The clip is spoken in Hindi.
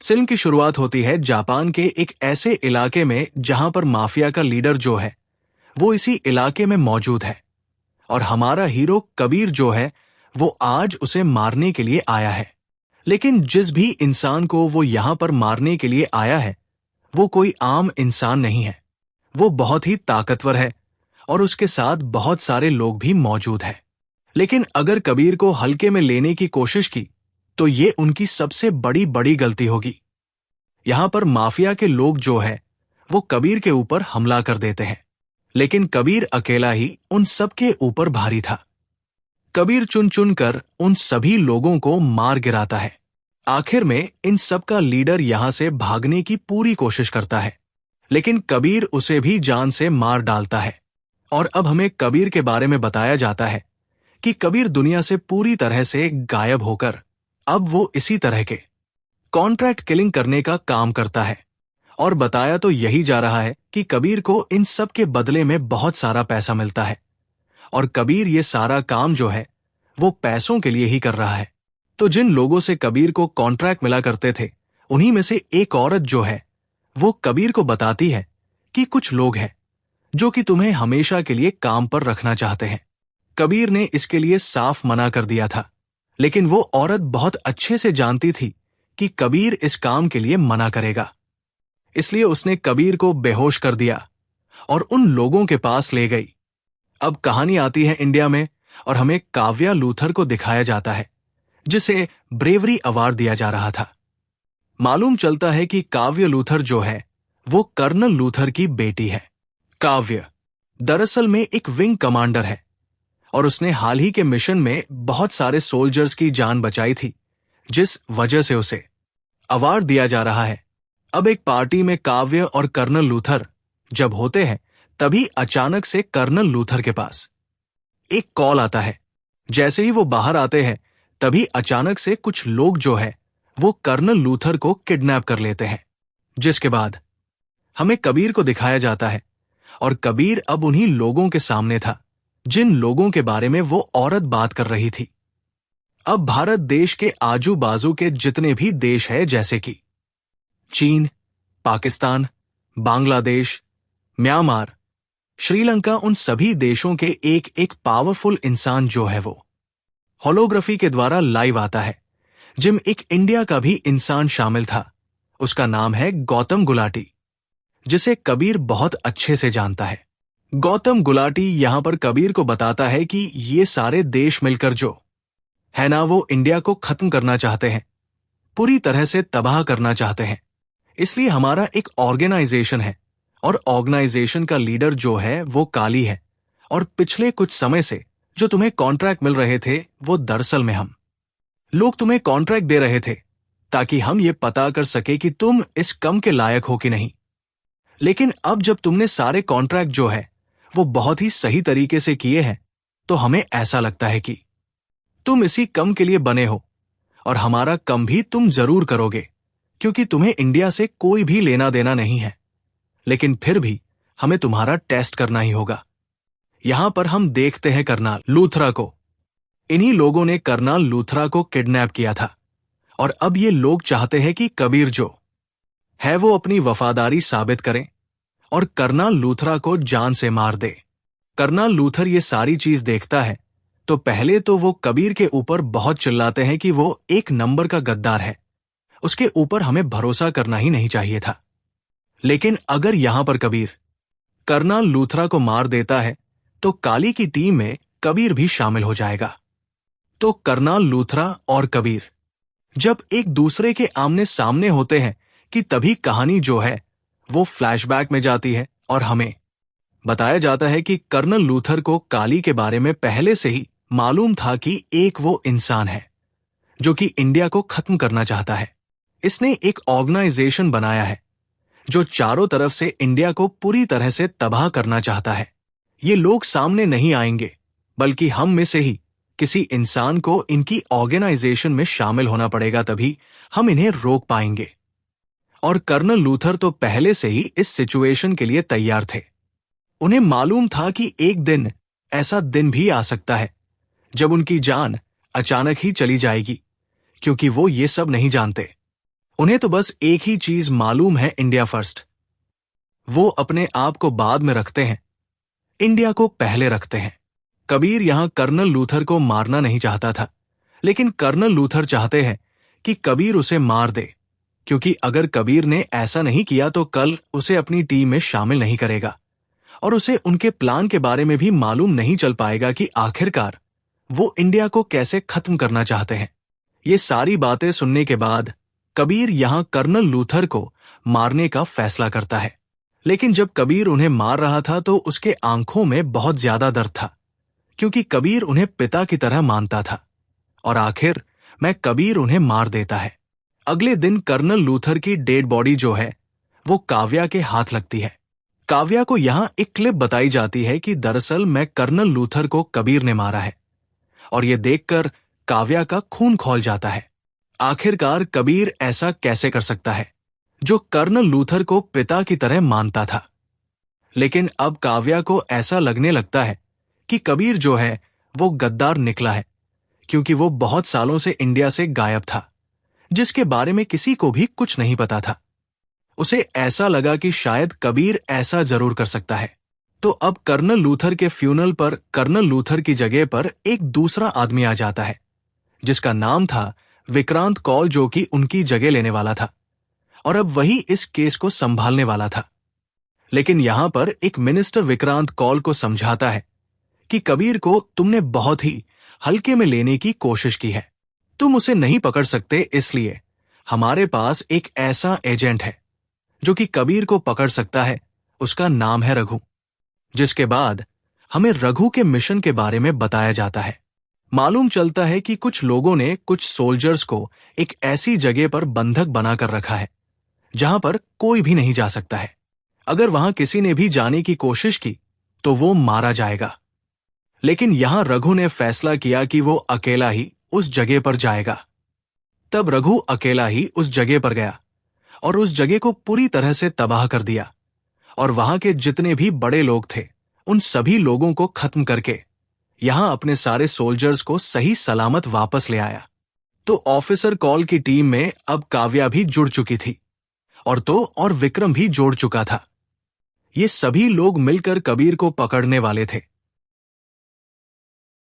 फिल्म की शुरुआत होती है जापान के एक ऐसे इलाके में जहां पर माफिया का लीडर जो है वो इसी इलाके में मौजूद है। और हमारा हीरो कबीर जो है वो आज उसे मारने के लिए आया है। लेकिन जिस भी इंसान को वो यहां पर मारने के लिए आया है वो कोई आम इंसान नहीं है। वो बहुत ही ताकतवर है और उसके साथ बहुत सारे लोग भी मौजूद हैं। लेकिन अगर कबीर को हल्के में लेने की कोशिश की तो ये उनकी सबसे बड़ी बड़ी गलती होगी। यहां पर माफिया के लोग जो है वो कबीर के ऊपर हमला कर देते हैं। लेकिन कबीर अकेला ही उन सब के ऊपर भारी था। कबीर चुन चुन कर उन सभी लोगों को मार गिराता है। आखिर में इन सब का लीडर यहां से भागने की पूरी कोशिश करता है, लेकिन कबीर उसे भी जान से मार डालता है। और अब हमें कबीर के बारे में बताया जाता है कि कबीर दुनिया से पूरी तरह से गायब होकर अब वो इसी तरह के कॉन्ट्रैक्ट किलिंग करने का काम करता है। और बताया तो यही जा रहा है कि कबीर को इन सब के बदले में बहुत सारा पैसा मिलता है और कबीर ये सारा काम जो है वो पैसों के लिए ही कर रहा है। तो जिन लोगों से कबीर को कॉन्ट्रैक्ट मिला करते थे उन्हीं में से एक औरत जो है वो कबीर को बताती है कि कुछ लोग हैं जो कि तुम्हें हमेशा के लिए काम पर रखना चाहते हैं। कबीर ने इसके लिए साफ मना कर दिया था, लेकिन वो औरत बहुत अच्छे से जानती थी कि कबीर इस काम के लिए मना करेगा। इसलिए उसने कबीर को बेहोश कर दिया और उन लोगों के पास ले गई। अब कहानी आती है इंडिया में और हमें काव्या लूथर को दिखाया जाता है जिसे ब्रेवरी अवार्ड दिया जा रहा था। मालूम चलता है कि काव्य लूथर जो है वो कर्नल लूथर की बेटी है। काव्य दरअसल में एक विंग कमांडर है और उसने हाल ही के मिशन में बहुत सारे सोल्जर्स की जान बचाई थी, जिस वजह से उसे अवार्ड दिया जा रहा है। अब एक पार्टी में काव्य और कर्नल लूथर जब होते हैं तभी अचानक से कर्नल लूथर के पास एक कॉल आता है। जैसे ही वो बाहर आते हैं तभी अचानक से कुछ लोग जो है वो कर्नल लूथर को किडनैप कर लेते हैं, जिसके बाद हमें कबीर को दिखाया जाता है। और कबीर अब उन्हीं लोगों के सामने था जिन लोगों के बारे में वो औरत बात कर रही थी। अब भारत देश के आजू बाजू के जितने भी देश है जैसे कि चीन, पाकिस्तान, बांग्लादेश, म्यांमार, श्रीलंका, उन सभी देशों के एक एक पावरफुल इंसान जो है वो होलोग्राफी के द्वारा लाइव आता है, जिम एक इंडिया का भी इंसान शामिल था। उसका नाम है गौतम गुलाटी, जिसे कबीर बहुत अच्छे से जानता है। गौतम गुलाटी यहां पर कबीर को बताता है कि ये सारे देश मिलकर जो है ना वो इंडिया को खत्म करना चाहते हैं, पूरी तरह से तबाह करना चाहते हैं। इसलिए हमारा एक ऑर्गेनाइजेशन है और ऑर्गेनाइजेशन का लीडर जो है वो काली है। और पिछले कुछ समय से जो तुम्हें कॉन्ट्रैक्ट मिल रहे थे वो दरअसल में हम लोग तुम्हें कॉन्ट्रैक्ट दे रहे थे ताकि हम ये पता कर सके कि तुम इस कम के लायक हो कि नहीं। लेकिन अब जब तुमने सारे कॉन्ट्रैक्ट जो है वो बहुत ही सही तरीके से किए हैं तो हमें ऐसा लगता है कि तुम इसी कम के लिए बने हो और हमारा कम भी तुम जरूर करोगे, क्योंकि तुम्हें इंडिया से कोई भी लेना देना नहीं है। लेकिन फिर भी हमें तुम्हारा टेस्ट करना ही होगा। यहां पर हम देखते हैं कर्नल लूथरा को। इन्हीं लोगों ने कर्नल लूथरा को किडनैप किया था और अब ये लोग चाहते हैं कि कबीर जो है वो अपनी वफादारी साबित करें और कर्नल लूथरा को जान से मार दे। कर्नल लूथर ये सारी चीज देखता है तो पहले तो वो कबीर के ऊपर बहुत चिल्लाते हैं कि वो एक नंबर का गद्दार है, उसके ऊपर हमें भरोसा करना ही नहीं चाहिए था। लेकिन अगर यहां पर कबीर कर्नल लूथरा को मार देता है तो काली की टीम में कबीर भी शामिल हो जाएगा। तो कर्नल लूथरा और कबीर जब एक दूसरे के आमने सामने होते हैं कि तभी कहानी जो है वो फ्लैशबैक में जाती है और हमें बताया जाता है कि कर्नल लूथर को काली के बारे में पहले से ही मालूम था कि एक वो इंसान है जो कि इंडिया को खत्म करना चाहता है। इसने एक ऑर्गेनाइजेशन बनाया है जो चारों तरफ से इंडिया को पूरी तरह से तबाह करना चाहता है। ये लोग सामने नहीं आएंगे, बल्कि हम में से ही किसी इंसान को इनकी ऑर्गेनाइजेशन में शामिल होना पड़ेगा, तभी हम इन्हें रोक पाएंगे। और कर्नल लूथर तो पहले से ही इस सिचुएशन के लिए तैयार थे। उन्हें मालूम था कि एक दिन ऐसा दिन भी आ सकता है जब उनकी जान अचानक ही चली जाएगी, क्योंकि वो ये सब नहीं जानते। उन्हें तो बस एक ही चीज मालूम है, इंडिया फर्स्ट। वो अपने आप को बाद में रखते हैं, इंडिया को पहले रखते हैं। कबीर यहां कर्नल लूथर को मारना नहीं चाहता था, लेकिन कर्नल लूथर चाहते हैं कि कबीर उसे मार दे, क्योंकि अगर कबीर ने ऐसा नहीं किया तो कल उसे अपनी टीम में शामिल नहीं करेगा और उसे उनके प्लान के बारे में भी मालूम नहीं चल पाएगा कि आखिरकार वो इंडिया को कैसे खत्म करना चाहते हैं। ये सारी बातें सुनने के बाद कबीर यहां कर्नल लूथर को मारने का फैसला करता है। लेकिन जब कबीर उन्हें मार रहा था तो उसके आंखों में बहुत ज्यादा दर्द था, क्योंकि कबीर उन्हें पिता की तरह मानता था। और आखिर में कबीर उन्हें मार देता है। अगले दिन कर्नल लूथर की डेड बॉडी जो है वो काव्या के हाथ लगती है। काव्या को यहां एक क्लिप बताई जाती है कि दरअसल मैं कर्नल लूथर को कबीर ने मारा है, और यह देखकर काव्या का खून खौल जाता है। आखिरकार कबीर ऐसा कैसे कर सकता है, जो कर्नल लूथर को पिता की तरह मानता था। लेकिन अब काव्या को ऐसा लगने लगता है कि कबीर जो है वो गद्दार निकला है, क्योंकि वो बहुत सालों से इंडिया से गायब था, जिसके बारे में किसी को भी कुछ नहीं पता था। उसे ऐसा लगा कि शायद कबीर ऐसा जरूर कर सकता है। तो अब कर्नल लूथर के फ्यूनल पर कर्नल लूथर की जगह पर एक दूसरा आदमी आ जाता है, जिसका नाम था विक्रांत कौल, जो कि उनकी जगह लेने वाला था और अब वही इस केस को संभालने वाला था। लेकिन यहां पर एक मिनिस्टर विक्रांत कौल को समझाता है कि कबीर को तुमने बहुत ही हल्के में लेने की कोशिश की है, तुम उसे नहीं पकड़ सकते, इसलिए हमारे पास एक ऐसा एजेंट है जो कि कबीर को पकड़ सकता है। उसका नाम है रघु। जिसके बाद हमें रघु के मिशन के बारे में बताया जाता है। मालूम चलता है कि कुछ लोगों ने कुछ सोल्जर्स को एक ऐसी जगह पर बंधक बनाकर रखा है जहां पर कोई भी नहीं जा सकता है। अगर वहां किसी ने भी जाने की कोशिश की तो वो मारा जाएगा। लेकिन यहां रघु ने फैसला किया कि वो अकेला ही उस जगह पर जाएगा। तब रघु अकेला ही उस जगह पर गया और उस जगह को पूरी तरह से तबाह कर दिया, और वहां के जितने भी बड़े लोग थे उन सभी लोगों को खत्म करके यहां अपने सारे सोल्जर्स को सही सलामत वापस ले आया। तो ऑफिसर कॉल की टीम में अब काव्या भी जुड़ चुकी थी, और विक्रम भी जोड़ चुका था। ये सभी लोग मिलकर कबीर को पकड़ने वाले थे।